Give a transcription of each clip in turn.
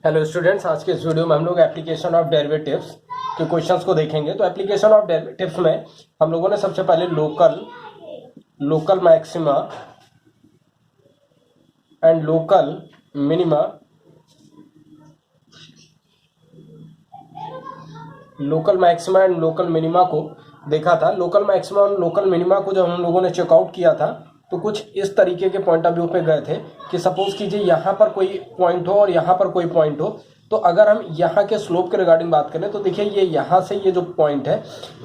Hello students, आज के इस वीडियो में हम लोग एप्लीकेशन ऑफ डेरिवेटिव्स के क्वेश्चंस को देखेंगे। तो एप्लीकेशन ऑफ डेरिवेटिव्स में हम लोगों ने सबसे पहले local maxima and local minima को देखा था। लोकल मैक्सिमा और लोकल मिनिमा को जब हम लोगों ने चेकआउट किया था तो कुछ इस तरीके के पॉइंट ऑफ व्यू पे गए थे कि सपोज कीजिए यहाँ पर कोई पॉइंट हो और यहाँ पर कोई पॉइंट हो, तो अगर हम यहाँ के स्लोप के रिगार्डिंग बात करें तो देखिए ये यहाँ से ये जो पॉइंट है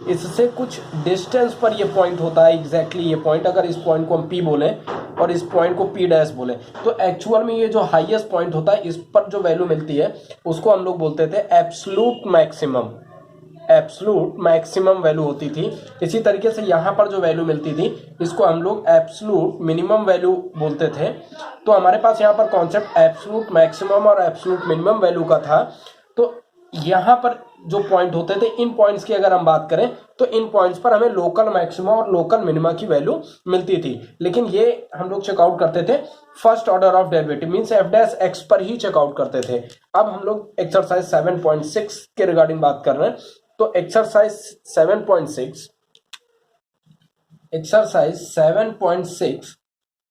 इससे कुछ डिस्टेंस पर ये पॉइंट होता है। एग्जैक्टली ये पॉइंट, अगर इस पॉइंट को हम P बोलें और इस पॉइंट को P डैश बोले तो एक्चुअल में ये जो हाईएस्ट पॉइंट होता है इस पर जो वैल्यू मिलती है उसको हम लोग बोलते थे एब्सोल्यूट मैक्सिमम वैल्यू होती थी। इसी तरीके से यहाँ पर जो वैल्यू मिलती थी इसको हम लोग एब्सोल्यूट मिनिमम वैल्यू बोलते थे। तो हमारे पास यहाँ पर कॉन्सेप्ट एब्सोल्यूट मैक्सिमम और एब्सोल्यूट मिनिमम वैल्यू का था। तो यहाँ पर जो पॉइंट होते थे, इन पॉइंट्स की अगर हम बात करें तो इन पॉइंट्स पर हमें लोकल मैक्सिमा और लोकल मिनिमा की वैल्यू मिलती थी। लेकिन ये हम लोग चेकआउट करते थे first order of derivative means f dash x पर ही चेकआउट करते थे। अब हम लोग एक्सरसाइज 7.6 के रिगार्डिंग बात कर रहे हैं। तो एक्सरसाइज 7.6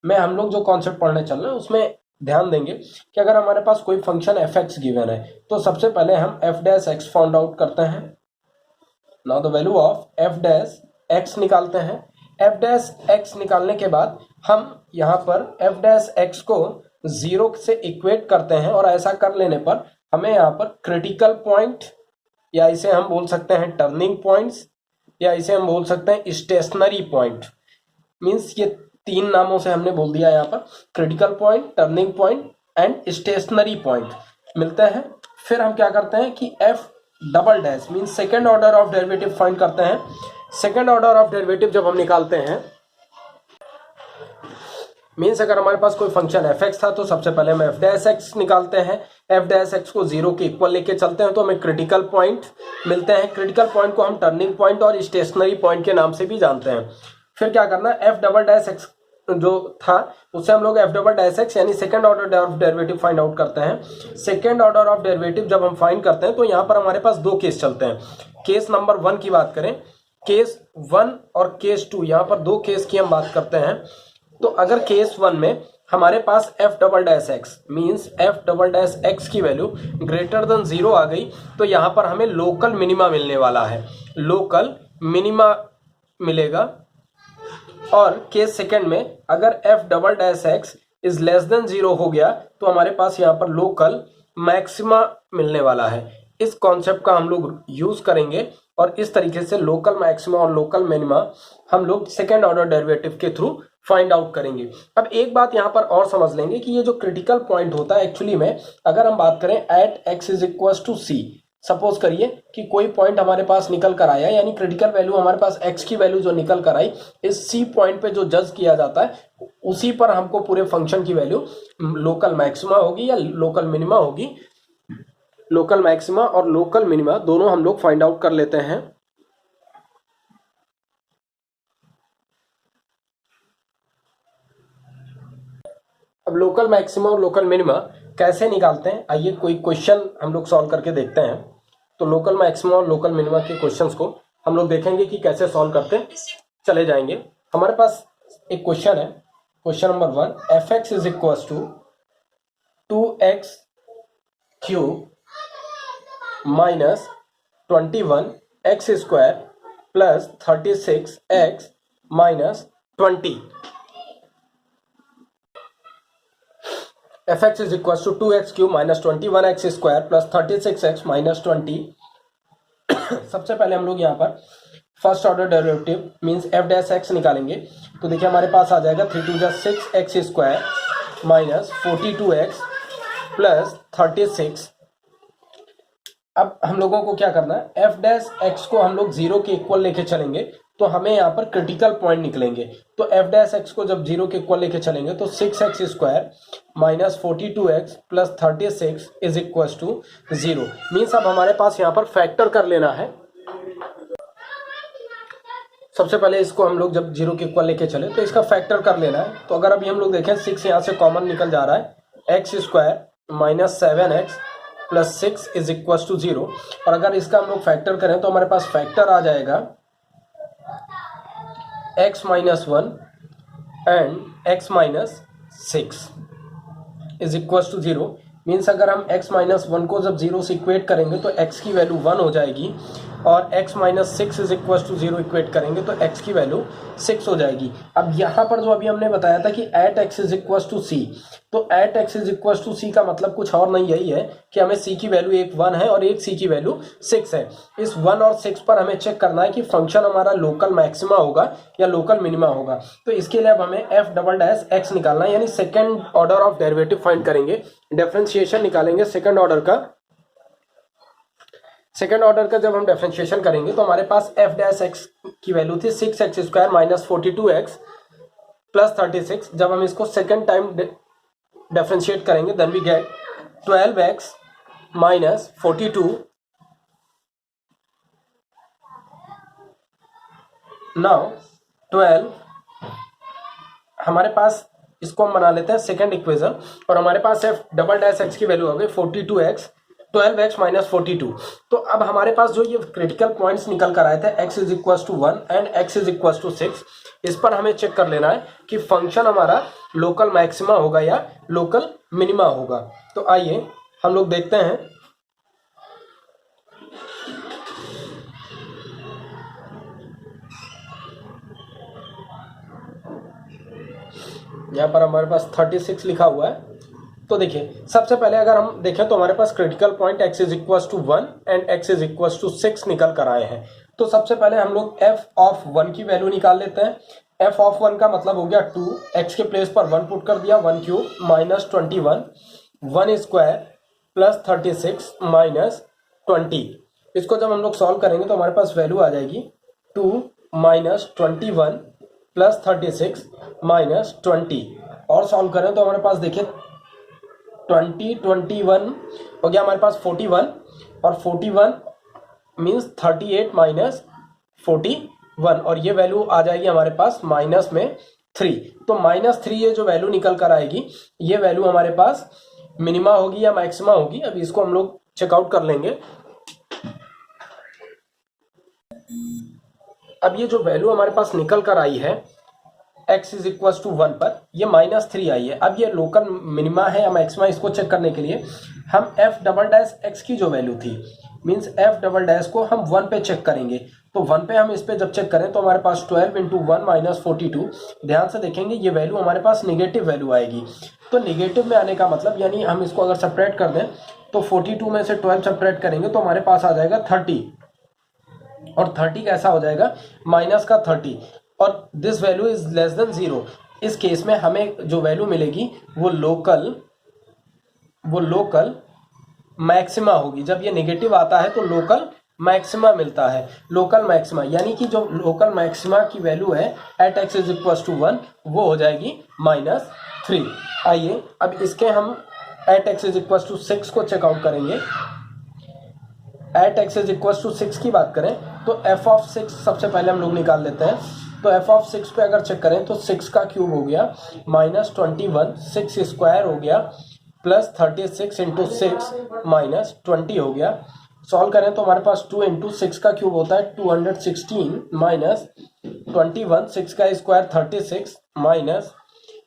में हम लोग जो कॉन्सेप्ट पढ़ने चल रहे हैं उसमें ध्यान देंगे कि अगर हमारे पास कोई फंक्शन एफ एक्स गिवन है तो सबसे पहले हम F dash x found out करते हैं। Now the value of F dash x निकालते हैं। एफ डैश एक्स निकालने के बाद हम यहाँ पर एफ डैश एक्स को 0 से इक्वेट करते हैं और ऐसा कर लेने पर हमें यहाँ पर क्रिटिकल पॉइंट या इसे हम बोल सकते हैं टर्निंग पॉइंट्स या इसे हम बोल सकते हैं स्टेशनरी पॉइंट। मींस ये 3 नामों से हमने बोल दिया, यहाँ पर critical point, turning point and stationary point मिलते हैं। फिर हम क्या करते हैं कि F double dash means second order of derivative find करते हैं। सेकेंड ऑर्डर ऑफ डेरिवेटिव जब हम निकालते हैं मीन्स अगर हमारे पास कोई फंक्शन एफ एक्स था तो सबसे पहले हम एफ डैश एक्स निकालते हैं। एफ डैश एक्स को 0 के इक्वल लेके चलते हैं तो हमें क्रिटिकल पॉइंट मिलते हैं। क्रिटिकल पॉइंट को हम टर्निंग पॉइंट और स्टेशनरी पॉइंट के नाम से भी जानते हैं। फिर क्या करना है, एफ डबल डैश एक्स जो था उससे हम लोग एफ डबल डैश एक्स यानी second order of derivative find out करते हैं। सेकेंड ऑर्डर ऑफ डेरिवेटिव जब हम फाइंड करते हैं तो यहाँ पर हमारे पास 2 केस चलते हैं। केस नंबर 1 की बात करें, केस 1 और केस 2, यहाँ पर 2 केस की हम बात करते हैं। तो अगर केस 1 में हमारे पास F double dash X means F double dash X की वैल्यू ग्रेटर देन 0 आ गई तो यहाँ पर हमें लोकल मिनिमा मिलने वाला है, लोकल मिनिमा मिलेगा। और केस सेकंड में अगर F double dash x is less than 0 हो गया तो हमारे पास यहाँ पर लोकल मैक्सिमा मिलने वाला है। इस कॉन्सेप्ट का हम लोग यूज करेंगे और इस तरीके से लोकल मैक्सिमा और लोकल मिनिमा हम लोग सेकेंड ऑर्डर डेरिवेटिव के थ्रू फाइंड आउट करेंगे। अब एक बात यहाँ पर और समझ लेंगे कि ये जो क्रिटिकल पॉइंट होता है एक्चुअली में अगर हम बात करें at x is equal to c, suppose करिए कि कोई पॉइंट हमारे पास निकल कर आया यानी क्रिटिकल वैल्यू हमारे पास एक्स की वैल्यू जो निकल कर आई इस सी पॉइंट पे जो जज किया जाता है उसी पर हमको पूरे फंक्शन की वैल्यू लोकल मैक्सिमा होगी या लोकल मिनिमा होगी। लोकल मैक्सिमा और लोकल मिनिमा दोनों हम लोग फाइंड आउट कर लेते हैं। अब लोकल मैक्सिमा और लोकल मिनिमा कैसे निकालते हैं, आइए कोई क्वेश्चन हम लोग सॉल्व करके देखते हैं। तो लोकल मैक्सिमा और लोकल मिनिमा के क्वेश्चंस को हम लोग देखेंगे कि कैसे सॉल्व करते चले जाएंगे। हमारे पास एक क्वेश्चन है, question number 1, f x is equal to 2x cube minus 21x square plus 36x minus 20। F x is equal to 2x cube minus 21x square plus 36x minus 20। सबसे पहले हम लोग यहाँ पर first order derivative means f dash x निकालेंगे। तो देखिए हमारे पास आ जाएगा 3 2 6x square minus 42x plus 36। अब हम लोगों को क्या करना है, एफ डैश एक्स को हम लोग 0 के इक्वल लेके चलेंगे तो हमें यहाँ पर क्रिटिकल पॉइंट निकलेंगे। तो एफ डैश एक्स को जब 0 के इक्वल लेके चलेंगे तो 6x square minus 42x plus 36 is equal to 0। Means अब हमारे पास यहाँ पर फैक्टर कर लेना है। सबसे पहले इसको हम लोग जब 0 के इक्वल लेके चले तो इसका फैक्टर कर लेना है। तो अगर अभी हम लोग देखें 6 यहाँ से कॉमन निकल जा रहा है, x square minus 7x plus 6 is equal to 0। और अगर इसका हम लोग फैक्टर करें तो हमारे पास फैक्टर आ जाएगा x minus 1 and x minus 6 is equal to 0। Means अगर हम x माइनस 1 को जब 0 से इक्वेट करेंगे तो x की वैल्यू 1 हो जाएगी, और x minus 6 is equal to 0 equate करेंगे तो x की वैल्यू 6 हो जाएगी। अब यहाँ पर जो अभी हमने बताया था कि at x is equal to c, तो at x is equal to c का मतलब कुछ और नहीं, यही है कि हमें c की वैल्यू एक 1 है और एक c की वैल्यू 6 है। इस 1 और 6 पर हमें चेक करना है कि फंक्शन हमारा लोकल मैक्सिमा होगा या लोकल मिनिमा होगा। तो इसके लिए अब हमें f डबल डैश x निकालना है, यानी second order of derivative find करेंगे, डिफरेंशिएशन निकालेंगे सेकेंड ऑर्डर का। सेकेंड ऑर्डर का जब हम डिफरेंशिएशन करेंगे तो हमारे पास f डैश x की वैल्यू थी 6x square minus 42x plus 36। जब हम इसको सेकेंड टाइम डिफरेंशिएट करेंगे then we get 12x minus 42। Now 12 हमारे पास, इसको हम बना लेते हैं सेकेंड इक्वेशन, और हमारे पास f डबल डैश x की वैल्यू हो गई 42x 12x माइनस 42। तो अब हमारे पास जो ये क्रिटिकल पॉइंट्स निकल कर आए थे x is equal to 1 and x is equal to 6, इस पर हमें चेक कर लेना है कि फंक्शन हमारा लोकल मैक्सिमा होगा या लोकल मिनिमा होगा। तो आइए हम लोग देखते हैं। यहाँ पर हमारे पास 36 लिखा हुआ है। तो देखिए सबसे पहले अगर हम देखें तो हमारे पास critical point x is equal to 1 and x is equal to 6 निकल कर आए हैं। तो सबसे पहले हम लोग f ऑफ 1 की वैल्यू निकाल लेते हैं। f ऑफ 1 का मतलब हो गया 2, x के प्लेस पर 1 पुट कर दिया, 1 cube minus 21, 1 square plus 36 minus 20। इसको जब हम लोग सॉल्व करेंगे तो हमारे पास वैल्यू आ जाएगी 2 माइनस 21 प्लस 36 माइनस 20। और सॉल्व करें तो हमारे पास देखिए 21 हो गया हमारे पास 41, और 41 मीन्स 38 माइनस 41, और ये वैल्यू आ जाएगी हमारे पास माइनस में 3। तो माइनस 3 ये जो वैल्यू निकल कर आएगी ये वैल्यू हमारे पास मिनिमा होगी या मैक्सिमा होगी। अब इसको हम लोग चेकआउट कर लेंगे। अब ये जो वैल्यू हमारे पास निकल कर आई है x इज इक्वल टू 1 पर, ये माइनस 3 आई है। अब ये लोकल मिनिमा है या मैक्सिमा, इसको चेक करने के लिए हम f डबल डैश x की जो वैल्यू थी मीन्स f डबल डैश को हम 1 पे चेक करेंगे। तो 1 पे हम इस पे जब चेक करें तो हमारे पास 12 इंटू 1 माइनस 42। ध्यान से देखेंगे ये वैल्यू हमारे पास निगेटिव वैल्यू आएगी। तो निगेटिव में आने का मतलब यानी हम इसको अगर सेपरेट कर दें तो 42 में से 12 सेपरेट करेंगे तो हमारे पास आ जाएगा 30, और 30 कैसा हो जाएगा मैइनस का 30, और this value is less than 0। इस केस में हमें जो वैल्यू मिलेगी वो लोकल मैक्सिमा होगी। जब ये नेगेटिव आता है तो लोकल मैक्सिमा मिलता है। लोकल मैक्सिमा यानी कि जो लोकल मैक्सिमा की वैल्यू है at x is equal to 1 वो हो जाएगी माइनस 3। आइए अब इसके हम at x is equal to 6 को चेकआउट करेंगे। At x is equal to 6 की बात करें तो f ऑफ 6 सबसे पहले हम लोग निकाल लेते हैं। तो f ऑफ 6 पे अगर चेक करें तो 6 का क्यूब हो गया माइनस 21, 6 स्क्वायर हो गया प्लस 36 इंटू 6 माइनस 20 हो गया। सॉल्व करें तो हमारे पास 2 इंटू 6 का क्यूब होता है 216 माइनस 21, 6 का स्क्वायर 36 माइनस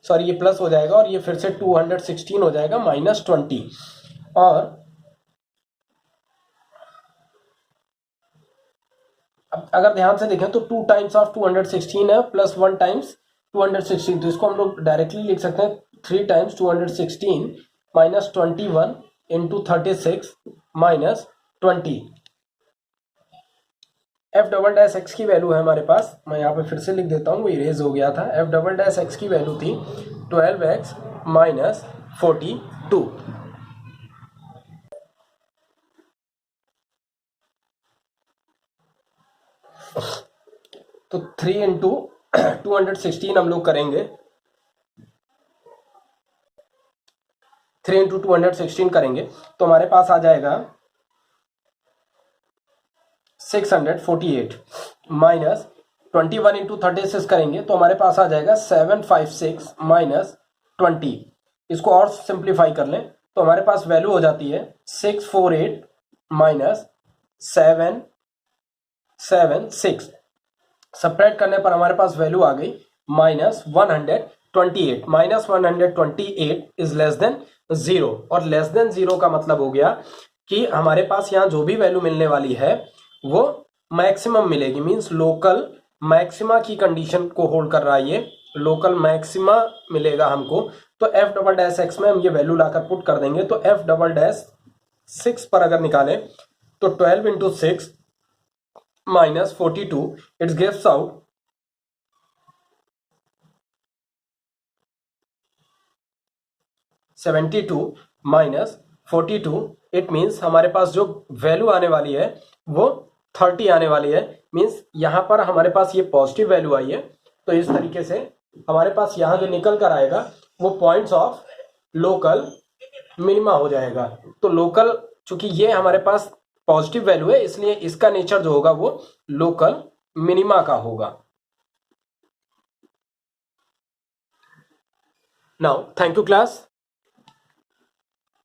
सॉरी ये प्लस हो जाएगा और ये फिर से 216 हो जाएगा माइनस 20। और अब अगर ध्यान से देखें तो 2 टाइम्स ऑफ 216 है प्लस 1 टाइम्स 216, तो इसको हम लोग डायरेक्टली लिख सकते हैं 3 times 216 minus 21 into 36 minus 20। F double dash X की वैल्यू है हमारे पास, मैं यहाँ पे फिर से लिख देता हूँ, वो इरेज हो गया था। एफ डबल डैश एक्स की वैल्यू थी 12x माइनस 42। तो 3 इंटू 216 हम लोग करेंगे, 3 इंटू 216 करेंगे तो हमारे पास आ जाएगा 648 माइनस 21 इंटू 36 करेंगे तो हमारे पास आ जाएगा 756 माइनस 20। इसको और सिंप्लीफाई कर लें तो हमारे पास वैल्यू हो जाती है 648 माइनस 776। सब्ट्रैक्ट करने पर हमारे पास वैल्यू आ गई -128। -128 इज लेस देन 0, और लेस देन 0 का मतलब हो गया कि हमारे पास यहाँ जो भी वैल्यू मिलने वाली है वो मैक्सिमम मिलेगी, मींस लोकल मैक्सिमा की कंडीशन को होल्ड कर रहा है, ये लोकल मैक्सिमा मिलेगा हमको। तो एफ डबल डैश एक्स में हम ये वैल्यू लाकर पुट कर देंगे। तो एफ डबल डैश 6 पर अगर निकालें तो 12 into 6 minus 42, it's gives out 72 minus 42, it means हमारे पास जो वैल्यू आने वाली है वो 30 आने वाली है। मीन्स यहाँ पर हमारे पास ये पॉजिटिव वैल्यू आई है, तो इस तरीके से हमारे पास यहाँ जो निकल कर आएगा वो पॉइंट्स ऑफ लोकल मिनिमा हो जाएगा। तो लोकल, चूंकि ये हमारे पास पॉजिटिव वैल्यू है, इसलिए इसका नेचर जो होगा वो लोकल मिनिमा का होगा। Now thank you class.